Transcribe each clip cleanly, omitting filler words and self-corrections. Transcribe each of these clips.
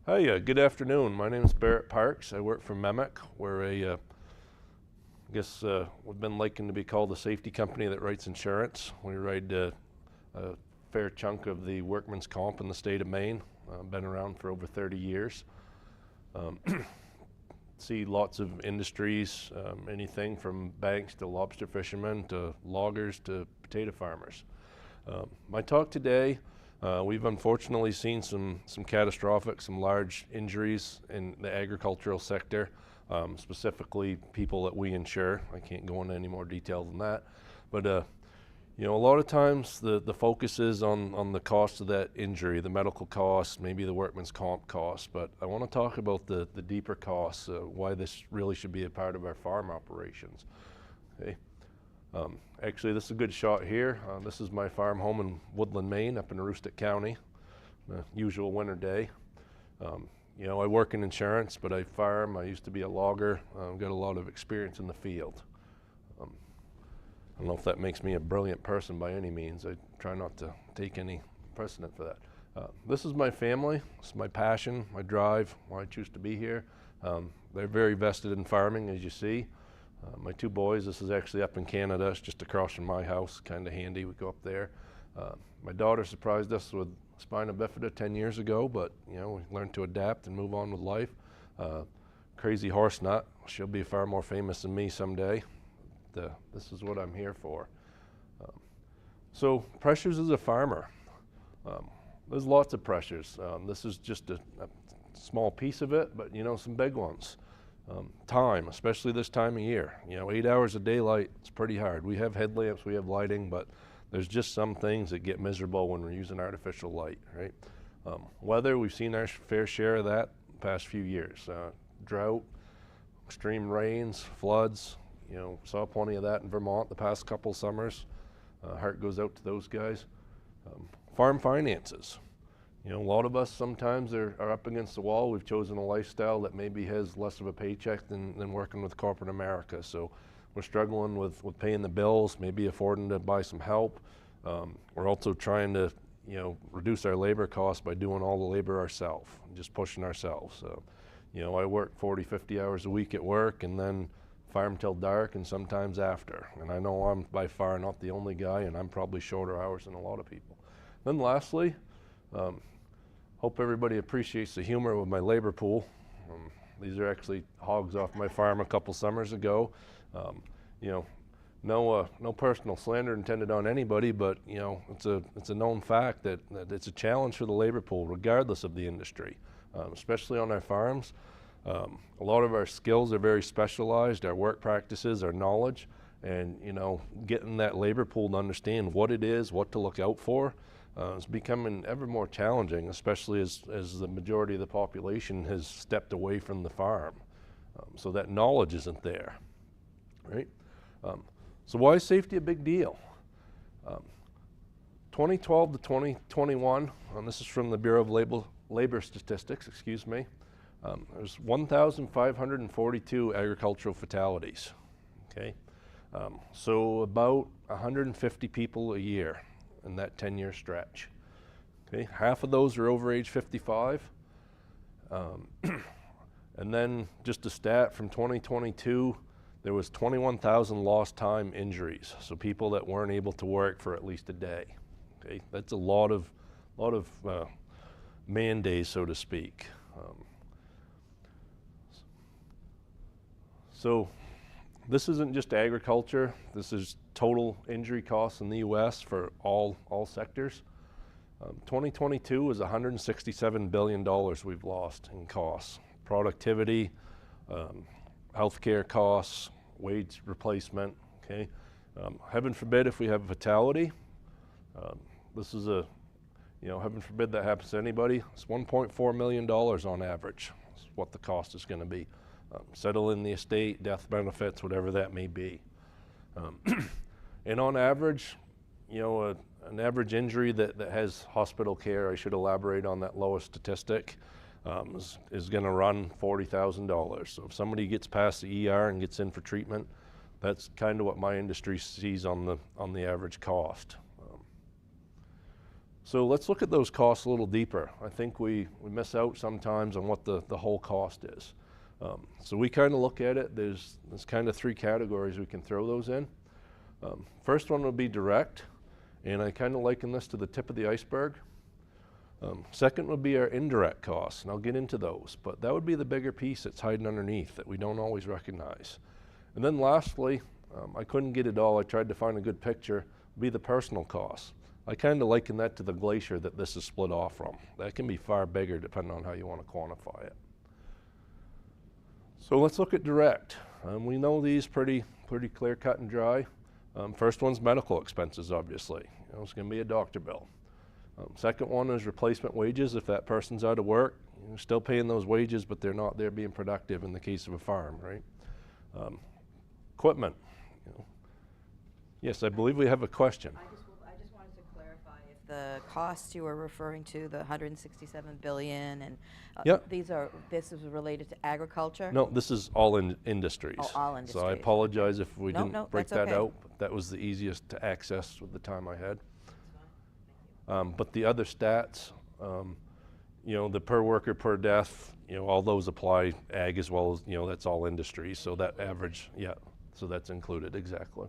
Hi, good afternoon. My name is Barrett Parks. I work for MEMIC. We're we've been likened to be called the safety company that writes insurance. We write a fair chunk of the workmen's comp in the state of Maine. Been around for over 30 years. See lots of industries, anything from banks to lobster fishermen to loggers to potato farmers. My talk today, we've unfortunately seen some catastrophic, some large injuries in the agricultural sector, specifically people that we insure. I can't go into any more detail than that, but a lot of times the focus is on the cost of that injury, the medical costs, maybe the workman's comp costs, but I want to talk about the deeper costs, why this really should be a part of our farm operations. Okay. Actually, this is a good shot here. This is my farm home in Woodland, Maine, up in Aroostook County, a usual winter day. I work in insurance, but I farm. I used to be a logger. I've got a lot of experience in the field. I don't know if that makes me a brilliant person by any means. I try not to take any precedent for that. This is my family. This is my passion, my drive, why I choose to be here. They're very vested in farming, as you see. My two boys, this is actually up in Canada. It's just across from my house, kind of handy. We go up there. My daughter surprised us with spina bifida 10 years ago, but we learned to adapt and move on with life. Crazy horse nut. She'll be far more famous than me someday. This is what I'm here for. So pressures as a farmer. There's lots of pressures. This is just a small piece of it, but some big ones. Time, especially this time of year. 8 hours of daylight, it's pretty hard. We have headlamps, we have lighting, but there's just some things that get miserable when we're using artificial light, right? Weather, we've seen our fair share of that the past few years. Drought, extreme rains, floods. Saw plenty of that in Vermont the past couple summers. Heart goes out to those guys. Farm finances. A lot of us sometimes are up against the wall. We've chosen a lifestyle that maybe has less of a paycheck than working with corporate America. So we're struggling with paying the bills, maybe affording to buy some help. We're also trying to reduce our labor costs by doing all the labor ourselves, just pushing ourselves. So, I work 40, 50 hours a week at work and then farm till dark and sometimes after. And I know I'm by far not the only guy, and I'm probably shorter hours than a lot of people. Then lastly, hope everybody appreciates the humor with my labor pool. These are actually hogs off my farm a couple summers ago. No personal slander intended on anybody, but it's a known fact that it's a challenge for the labor pool, regardless of the industry, especially on our farms. A lot of our skills are very specialized, our work practices, our knowledge, and getting that labor pool to understand what it is, what to look out for, is becoming ever more challenging, especially as the majority of the population has stepped away from the farm. So that knowledge isn't there, right? So why is safety a big deal? 2012 to 2021, and this is from the Bureau of Labor Statistics, excuse me. There's 1,542 agricultural fatalities, okay? So about 150 people a year in that 10-year stretch, okay? Half of those are over age 55. And then just a stat from 2022, there was 21,000 lost time injuries, so people that weren't able to work for at least a day, okay? That's a lot of man days, so to speak. So this isn't just agriculture. This is total injury costs in the U.S. for all sectors. 2022 was $167 billion we've lost in costs. Productivity, healthcare costs, wage replacement, okay? Heaven forbid if we have a fatality. This is heaven forbid that happens to anybody. It's $1.4 million on average. That's what the cost is going to be. Settle in the estate, death benefits, whatever that may be. And on average, an average injury that has hospital care, I should elaborate on that lowest statistic, is going to run $40,000. So if somebody gets past the ER and gets in for treatment, that's kind of what my industry sees on the average cost. So let's look at those costs a little deeper. I think we miss out sometimes on what the whole cost is. So we kind of look at it, there's kind of 3 categories we can throw those in. First one would be direct, and I kind of liken this to the tip of the iceberg. Second would be our indirect costs, and I'll get into those, but that would be the bigger piece that's hiding underneath that we don't always recognize. And then lastly, I couldn't get it all, I tried to find a good picture, be the personal costs. I kind of liken that to the glacier that this is split off from. That can be far bigger depending on how you want to quantify it. So let's look at direct. We know these pretty clear cut and dry. First one's medical expenses, obviously. It's going to be a doctor bill. Second one is replacement wages. If that person's out of work, you're still paying those wages, but they're not there being productive in the case of a farm, right? Equipment. Yes, I believe we have a question. I just wanted to clarify if the costs you were referring to, the 167 billion, and Yep. this is related to agriculture? No, this is all in industries. Oh, all industries. So I apologize if we No, didn't break that's that okay. out. But that was the easiest to access with the time I had. But the other stats, the per worker per death, all those apply ag as well as, that's all industry. So that average, yeah, so that's included, exactly.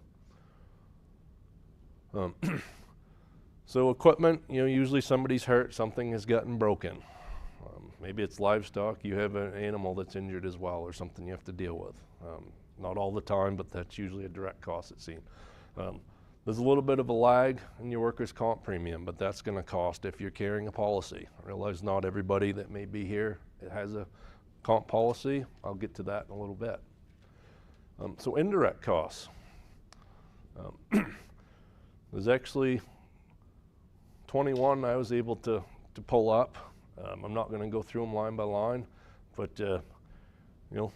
So equipment, usually somebody's hurt, something has gotten broken. Maybe it's livestock, you have an animal that's injured as well or something you have to deal with. Not all the time, but that's usually a direct cost it's seen. There's a little bit of a lag in your workers' comp premium, but that's going to cost if you're carrying a policy. I realize not everybody that may be here has a comp policy. I'll get to that in a little bit. So indirect costs. There's actually 21 I was able to pull up. I'm not going to go through them line by line, but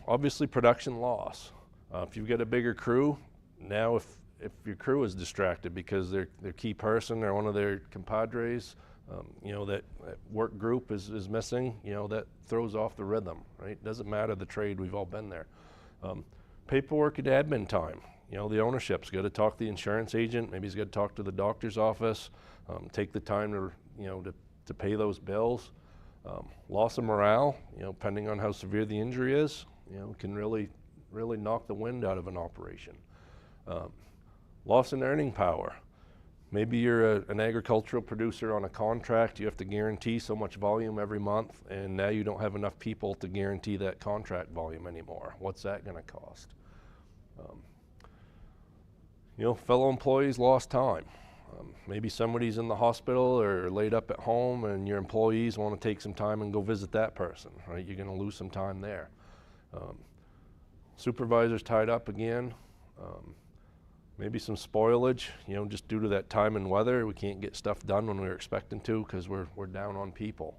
obviously production loss. If you've got a bigger crew, now if your crew is distracted because their key person or one of their compadres, that work group is missing, that throws off the rhythm, right? Doesn't matter the trade, we've all been there. Paperwork and admin time. The ownership's got to talk to the insurance agent, maybe he's got to talk to the doctor's office, take the time to pay those bills. Loss of morale, depending on how severe the injury is, can really knock the wind out of an operation. Loss in earning power. Maybe you're an agricultural producer on a contract, you have to guarantee so much volume every month, and now you don't have enough people to guarantee that contract volume anymore. What's that going to cost? Fellow employees lost time. Maybe somebody's in the hospital or laid up at home and your employees want to take some time and go visit that person, right? You're going to lose some time there. Supervisors tied up again. Maybe some spoilage, just due to that time and weather. We can't get stuff done when we were expecting to because we're down on people.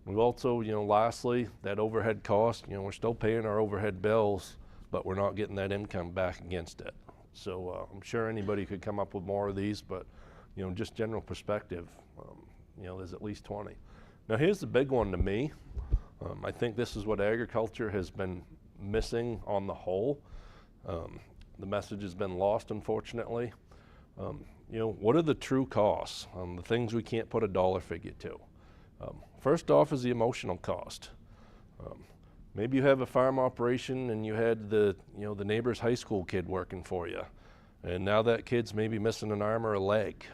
We've also, lastly, that overhead cost, we're still paying our overhead bills, but we're not getting that income back against it. So I'm sure anybody could come up with more of these, but just general perspective, there's at least 20. Now here's the big one to me. I think this is what agriculture has been missing on the whole. The message has been lost, unfortunately. What are the true costs? The things we can't put a dollar figure to. First off is the emotional cost. Maybe you have a farm operation and you had the neighbor's high school kid working for you, and now that kid's maybe missing an arm or a leg,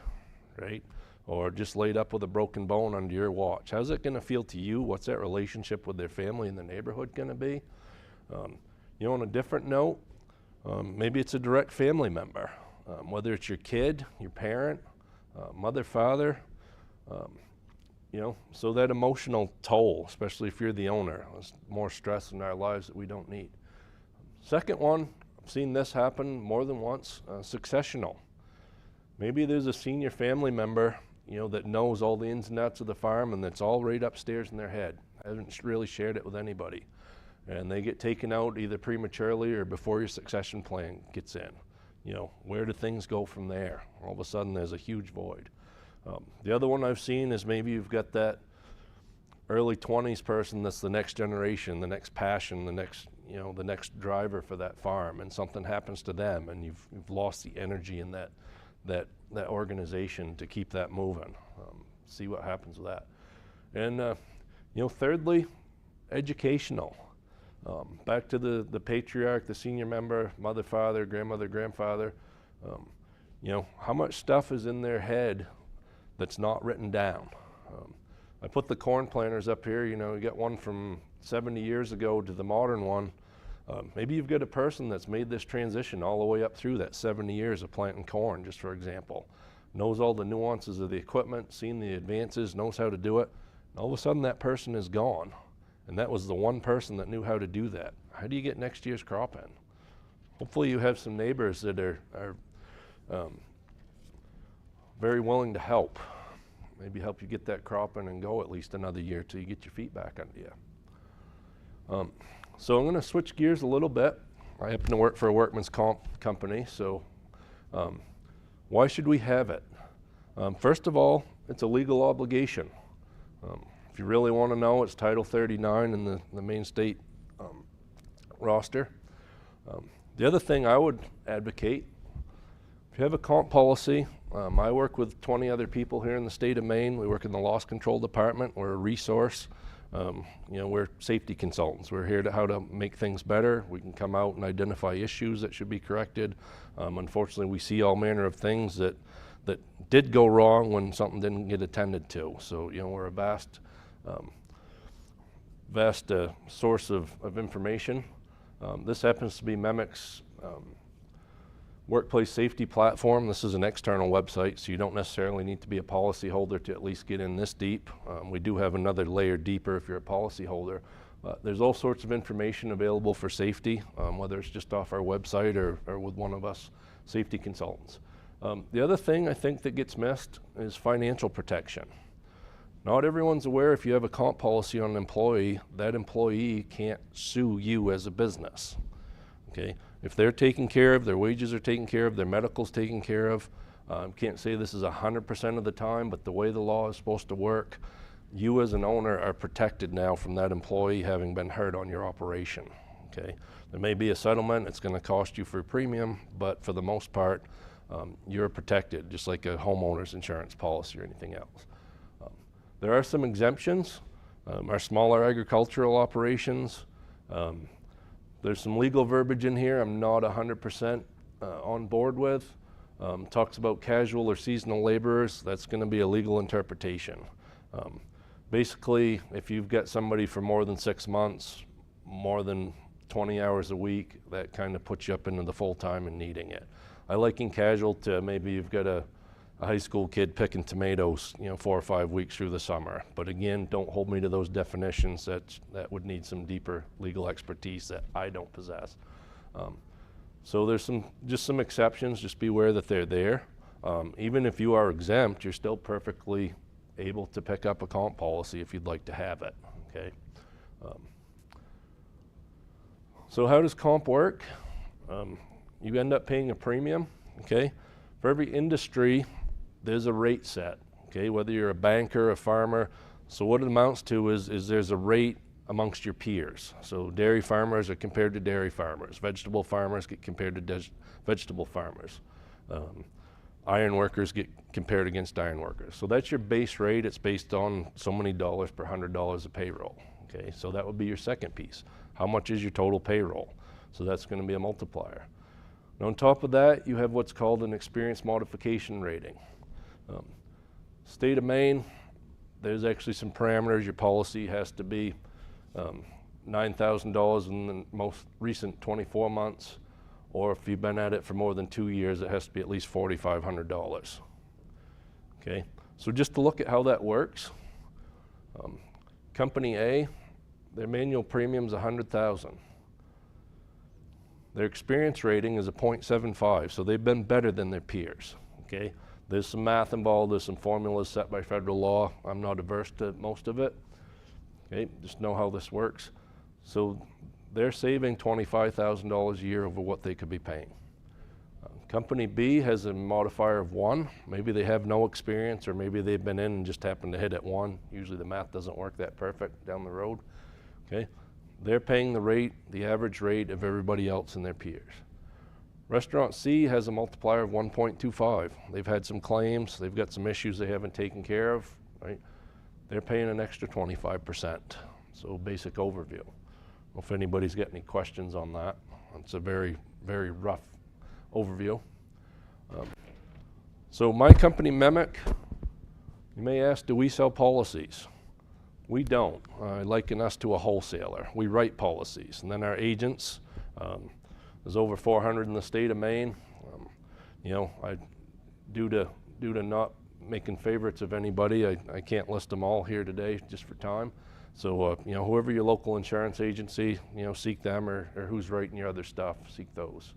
right? Or just laid up with a broken bone under your watch. How's it going to feel to you? What's that relationship with their family and the neighborhood going to be? On a different note, maybe it's a direct family member, whether it's your kid, your parent, mother, father. So that emotional toll, especially if you're the owner, is more stress in our lives that we don't need. Second one, I've seen this happen more than once, successional. Maybe there's a senior family member, that knows all the ins and outs of the farm and that's all right upstairs in their head. Hasn't really shared it with anybody. And they get taken out either prematurely or before your succession plan gets in. Where do things go from there? All of a sudden there's a huge void. The other one I've seen is maybe you've got that early 20s person that's the next generation, the next passion, the next driver for that farm, and something happens to them and you've lost the energy in that organization to keep that moving. See what happens with that. And thirdly, educational. Back to the patriarch, the senior member, mother, father, grandmother, grandfather. How much stuff is in their head that's not written down? I put the corn planters up here. You got one from 70 years ago to the modern one. Maybe you've got a person that's made this transition all the way up through that 70 years of planting corn, just for example. Knows all the nuances of the equipment, seen the advances, knows how to do it. And all of a sudden that person is gone. And that was the one person that knew how to do that. How do you get next year's crop in? Hopefully you have some neighbors that are very willing to help. Maybe help you get that crop in and go at least another year till you get your feet back under you. So I'm going to switch gears a little bit. I happen to work for a workman's comp company, so why should we have it? First of all, it's a legal obligation. If you really want to know, it's Title 39 in the Maine state roster. The other thing I would advocate, if you have a comp policy, I work with 20 other people here in the state of Maine. We work in the loss control department. We're a resource. We're safety consultants. We're here to how to make things better. We can come out and identify issues that should be corrected. Unfortunately, we see all manner of things that did go wrong when something didn't get attended to. So, we're a vast source of information. This happens to be MEMIC's workplace safety platform. This is an external website, so you don't necessarily need to be a policy holder to at least get in this deep. We do have another layer deeper if you're a policy holder. There's all sorts of information available for safety, whether it's just off our website or with one of us safety consultants. The other thing I think that gets missed is financial protection. Not everyone's aware if you have a comp policy on an employee, that employee can't sue you as a business. Okay? If they're taken care of, their wages are taken care of, their medical's taken care of, can't say this is 100% of the time, but the way the law is supposed to work, you as an owner are protected now from that employee having been hurt on your operation. Okay? There may be a settlement, it's going to cost you for a premium, but for the most part, you're protected, just like a homeowner's insurance policy or anything else. There are some exemptions. Our smaller agricultural operations, there's some legal verbiage in here I'm not 100% on board with. Talks about casual or seasonal laborers. That's going to be a legal interpretation. Basically, if you've got somebody for more than 6 months, more than 20 hours a week, that kind of puts you up into the full-time and needing it. I liken casual to maybe you've got a high school kid picking tomatoes, 4 or 5 weeks through the summer. But again, don't hold me to those definitions. That would need some deeper legal expertise that I don't possess. So there's just some exceptions. Just be aware that they're there. Even if you are exempt, you're still perfectly able to pick up a comp policy if you'd like to have it. Okay. So how does comp work? You end up paying a premium. Okay. For every industry, there's a rate set, okay, whether you're a banker, a farmer. So what it amounts to is there's a rate amongst your peers. So dairy farmers are compared to dairy farmers. Vegetable farmers get compared to vegetable farmers. Iron workers get compared against iron workers. So that's your base rate. It's based on so many dollars per $100 of payroll, okay? So that would be your second piece. How much is your total payroll? So that's going to be a multiplier. And on top of that, you have what's called an experience modification rating. State of Maine, there's actually some parameters. Your policy has to be $9,000 in the most recent 24 months, or if you've been at it for more than 2 years, it has to be at least $4,500. Okay, so just to look at how that works, Company A, their manual premium is $100,000. Their experience rating is a 0.75, so they've been better than their peers. Okay, there's some math involved, there's some formulas set by federal law. I'm not averse to most of it. Okay, just know how this works. So they're saving $25,000 a year over what they could be paying. Company B has a modifier of 1. Maybe they have no experience, or maybe they've been in and just happened to hit at 1. Usually the math doesn't work that perfect down the road. Okay, they're paying the rate, the average rate of everybody else in their peers. Restaurant C has a multiplier of 1.25. They've had some claims, they've got some issues they haven't taken care of, right? They're paying an extra 25%. So basic overview. If anybody's got any questions on that, it's a very, very rough overview. So my company, MEMIC, you may ask, do we sell policies? We don't. I liken us to a wholesaler. We write policies, and then our agents, there's over 400 in the state of Maine. You know, due to not making favorites of anybody, I can't list them all here today just for time. So, you know, whoever your local insurance agency, you know, seek them, or who's writing your other stuff, seek those.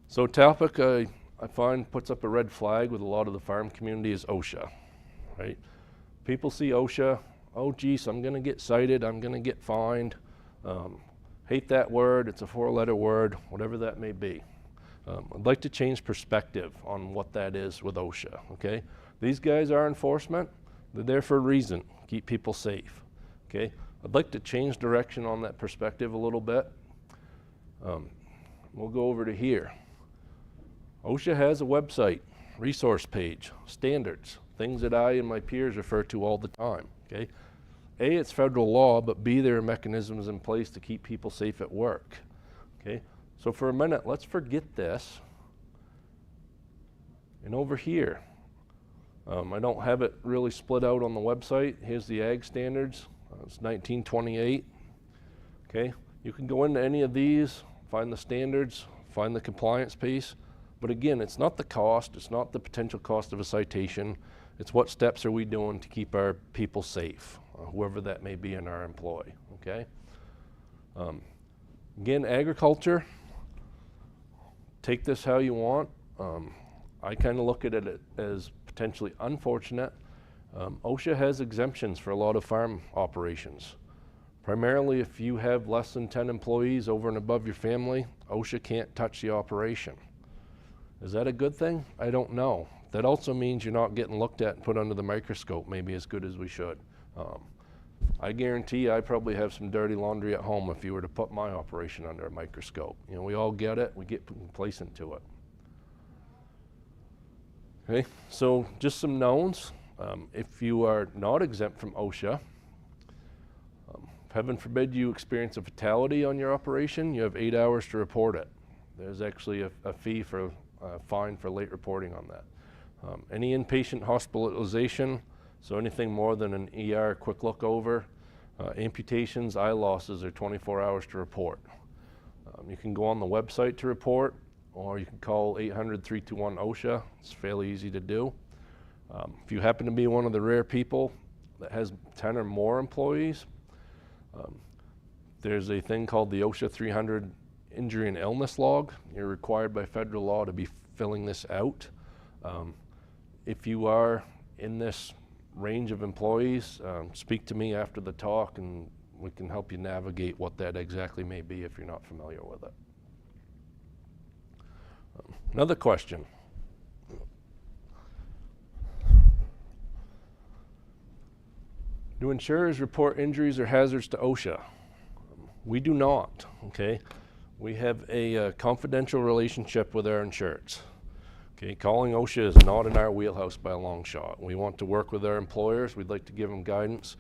So topic I find puts up a red flag with a lot of the farm community is OSHA, right? People see OSHA, oh geez, I'm gonna get cited, I'm gonna get fined. Hate that word, it's a 4-letter word, whatever that may be. I'd like to change perspective on what that is with OSHA, okay? These guys are enforcement, they're there for a reason, keep people safe, okay? I'd like to change direction on that perspective a little bit. We'll go over to here. OSHA has a website, resource page, standards, things that I and my peers refer to all the time, okay? A, it's federal law, but B, there are mechanisms in place to keep people safe at work, okay? So for a minute, let's forget this. And over here, I don't have it really split out on the website. Here's the ag standards. It's 1928, okay? You can go into any of these, find the standards, find the compliance piece. But again, it's not the cost, it's not the potential cost of a citation, it's what steps are we doing to keep our people safe, whoever that may be in our employ, okay? Again, agriculture, take this how you want. I kind of look at it as potentially unfortunate. OSHA has exemptions for a lot of farm operations. Primarily if you have less than 10 employees over and above your family, OSHA can't touch the operation. Is that a good thing? I don't know. That also means you're not getting looked at and put under the microscope maybe as good as we should. I guarantee I probably have some dirty laundry at home if you were to put my operation under a microscope. You know, we all get it, we get complacent to it. Okay, so just some knowns. If you are not exempt from OSHA, heaven forbid you experience a fatality on your operation, you have 8 hours to report it. There's actually a fee for fine for late reporting on that. Any inpatient hospitalization, so anything more than an ER quick look over, amputations, eye losses are 24 hours to report. You can go on the website to report, or you can call 800-321-OSHA. It's fairly easy to do. If you happen to be one of the rare people that has 10 or more employees, there's a thing called the OSHA 300 injury and illness log. You're required by federal law to be filling this out. If you are in this range of employees, speak to me after the talk and we can help you navigate what that exactly may be if you're not familiar with it. Another question. Do insurers report injuries or hazards to OSHA? We do not, okay? We have a confidential relationship with our insureds. Okay, calling OSHA is not in our wheelhouse by a long shot. We want to work with our employers. We'd like to give them guidance.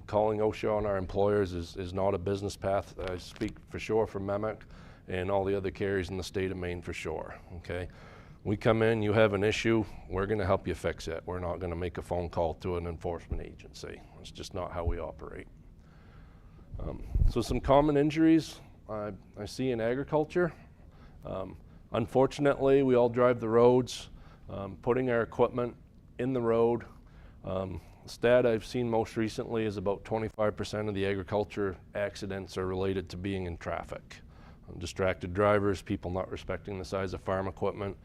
Calling OSHA on our employers is not a business path. I speak for sure for MEMIC and all the other carriers in the state of Maine for sure, okay? We come in, you have an issue, we're gonna help you fix it. We're not gonna make a phone call to an enforcement agency. It's just not how we operate. So some common injuries I see in agriculture. Unfortunately, we all drive the roads, putting our equipment in the road. The stat I've seen most recently is about 25% of the agriculture accidents are related to being in traffic. Distracted drivers, people not respecting the size of farm equipment.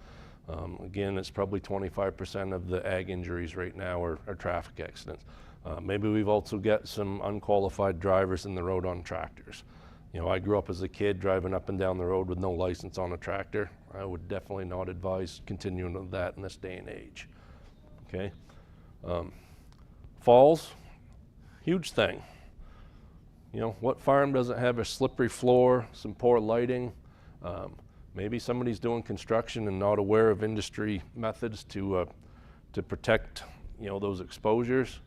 Again, it's probably 25% of the ag injuries right now are traffic accidents. Maybe we've also got some unqualified drivers in the road on tractors. You know, I grew up as a kid driving up and down the road with no license on a tractor. I would definitely not advise continuing with that in this day and age, okay? Falls, huge thing. You know, what farm doesn't have a slippery floor, some poor lighting? Maybe somebody's doing construction and not aware of industry methods to protect, those exposures.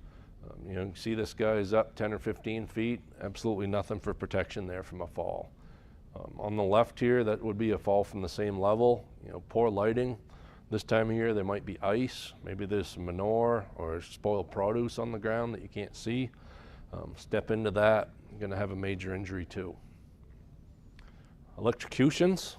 You see this guy is up 10 or 15 feet, absolutely nothing for protection there from a fall. On the left here, that would be a fall from the same level. Poor lighting. This time of year, there might be ice. Maybe there's some manure or spoiled produce on the ground that you can't see. Step into that, you're going to have a major injury too. Electrocutions.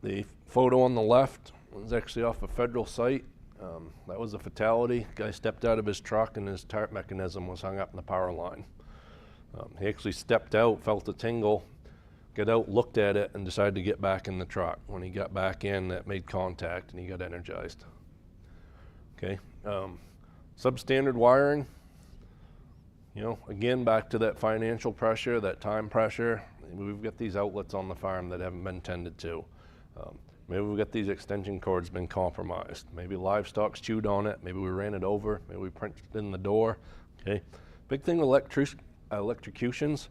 The photo on the left was actually off a federal site. That was a fatality. Guy stepped out of his truck and his tarp mechanism was hung up in the power line. He actually stepped out, felt a tingle, got out, looked at it, and decided to get back in the truck. When he got back in, that made contact and he got energized. Okay, substandard wiring. Again, back to that financial pressure, that time pressure. We've got these outlets on the farm that haven't been tended to. Maybe we've got these extension cords been compromised. Maybe livestock's chewed on it. Maybe we ran it over. Maybe we punched it in the door. Okay. Big thing with electrocutions,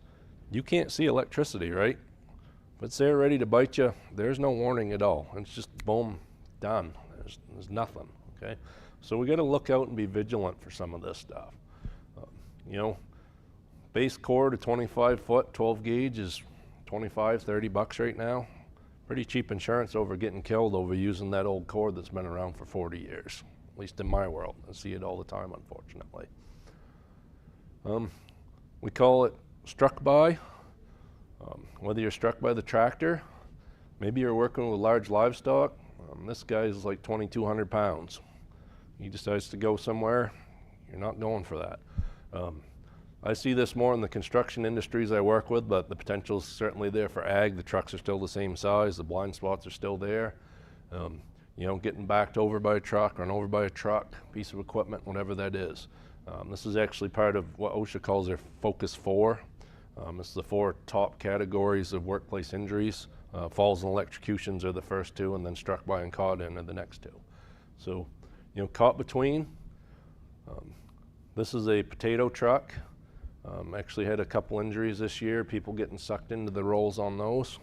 you can't see electricity, right? If it's there ready to bite you, there's no warning at all. It's just boom, done. There's nothing. Okay. So we got to look out and be vigilant for some of this stuff. Base cord, a 25 foot, 12 gauge is $25, $30 right now. Pretty cheap insurance over getting killed over using that old cord that's been around for 40 years, at least in my world. I see it all the time, unfortunately. We call it struck by. Whether you're struck by the tractor, maybe you're working with large livestock. This guy is like 2,200 pounds. He decides to go somewhere, you're not going for that. I see this more in the construction industries I work with, but the potential is certainly there for ag. The trucks are still the same size. The blind spots are still there. Getting backed over by a truck, run over by a truck, piece of equipment, whatever that is. This is actually part of what OSHA calls their Focus 4. This is the 4 top categories of workplace injuries. Falls and electrocutions are the first 2, and then struck by and caught in are the next 2. So, caught between. This is a potato truck. Actually had a couple injuries this year, people getting sucked into the rolls on those.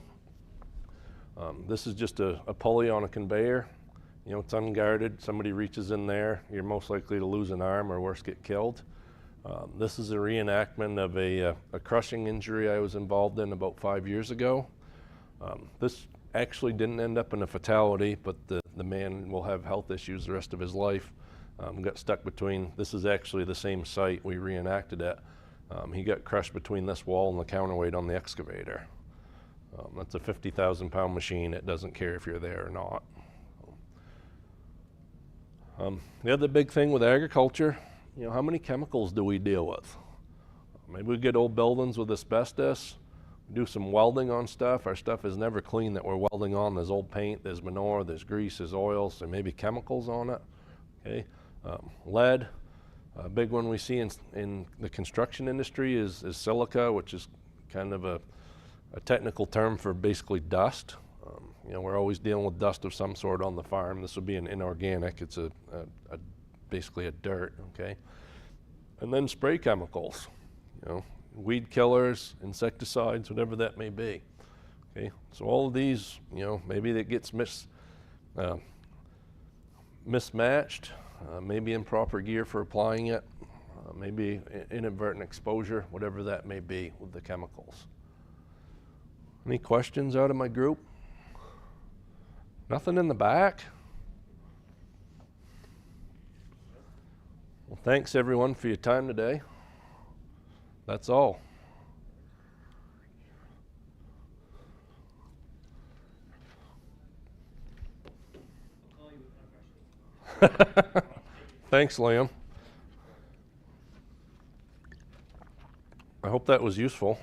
This is just a pulley on a conveyor. It's unguarded, somebody reaches in there, you're most likely to lose an arm or worse, get killed. This is a reenactment of a crushing injury I was involved in about 5 years ago. This actually didn't end up in a fatality, but the man will have health issues the rest of his life. Got stuck between, this is actually the same site we reenacted at. He got crushed between this wall and the counterweight on the excavator. That's a 50,000 pound machine. It doesn't care if you're there or not. The other big thing with agriculture, how many chemicals do we deal with? Maybe we get old buildings with asbestos, do some welding on stuff. Our stuff is never clean that we're welding on. There's old paint, there's manure, there's grease, there's oils, there may be chemicals on it. Okay, lead. A big one we see in the construction industry is silica, which is kind of a technical term for basically dust. We're always dealing with dust of some sort on the farm. This would be an inorganic. It's basically a dirt, okay? And then spray chemicals, weed killers, insecticides, whatever that may be, okay? So all of these, maybe that gets mismatched. Maybe improper gear for applying it, maybe inadvertent exposure, whatever that may be with the chemicals. Any questions out of my group? Nothing in the back? Well, thanks everyone for your time today. That's all. Thanks, Liam. I hope that was useful.